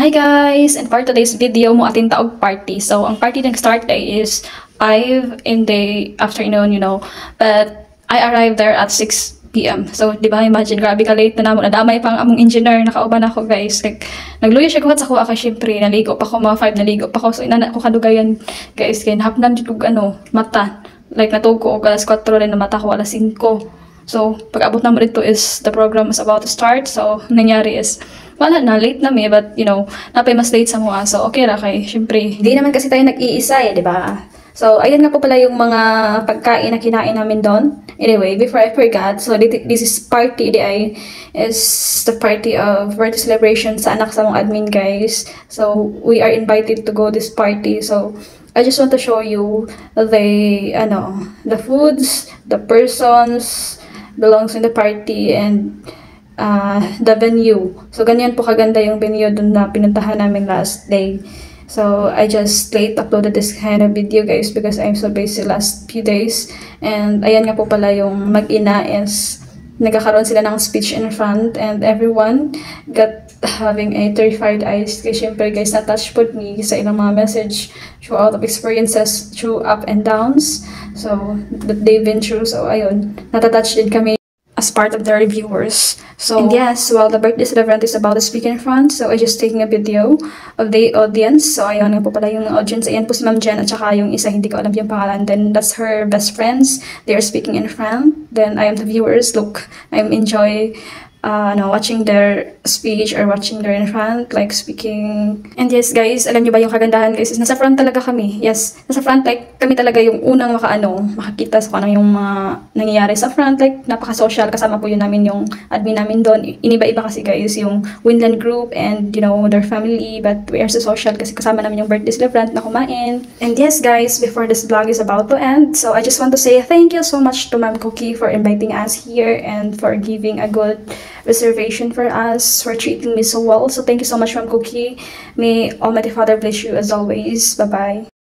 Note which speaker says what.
Speaker 1: Hi guys! And for today's video mo atin taog party. So, ang party ng start day is 5 in the afternoon, But I arrived there at 6 p.m. So, di ba, imagine, grabe ka late na namo. Nadamay pang among engineer, nakauban ako guys. Like, nagluyo siya kuhat sa kuha ka, syempre, naligo pa ko, mga 5 naligo pa ko. So, inana ko kadugayan guys, kaya nahapnan dito mata. Like, natug ko, alas 4 rin na mata ko, alas 5. So, pag-abot naman dito is, the program is about to start. So, nangyari is, wala na, late na but, napay mas late sa mga. So, okay ra kay, syempre. Hindi naman kasi tayo nag-iisa di ba? So, ayan nga po pala yung mga pagkain na kinain namin doon. Anyway, before I forgot, so this is party, is the party of birthday celebration sa anak sa mong admin, guys. So, we are invited to go this party. So, I just want to show you the foods, the persons belongs in the party, and the venue. So, ganyan po kaganda yung venue dun na pinuntahan namin last day. So, I just late uploaded this kind of video, guys, because I'm so busy last few days. And, ayan nga po pala yung mag-ina is nagkakaroon sila ng speech in front, and everyone got having a terrified eyes. Kasi syempre, guys, na-touch po me sa ilang mga message throughout of experiences, through up and downs. So, that they've been through. So, ayun, natatouch din kami as part of the reviewers. So, and yes, while the birthday celebrant is about to speak in front, so I just taking a video of the audience. So, ayun nga po pala yung audience. Ayan po si Ma'am Jen at saka yung isa, hindi ko alam yung pangalan. Then, that's her best friends. They are speaking in front. Then, I am the viewers. Look, I'm enjoy watching their speech or watching their in front, like speaking. And yes, guys, alam niyo ba yung kagandahan, guys, is nasa front talaga kami. Yes, nasa front, like, kami talaga yung unang makakita sa kanang yung mga nangyayari sa front. Like, napaka-social. Kasama po yun namin yung admin namin doon. Iniba-iba kasi, guys, yung Winland group and, their family. But we are so social kasi kasama namin yung birthday celebrant na kumain. And yes, guys, before this vlog is about to end, so I just want to say thank you so much to Ma'am Cookie for inviting us here and for giving a good reservation for us, for treating me so well. So thank you so much, Ma'am Cookie. May Almighty Father bless you as always. Bye-bye.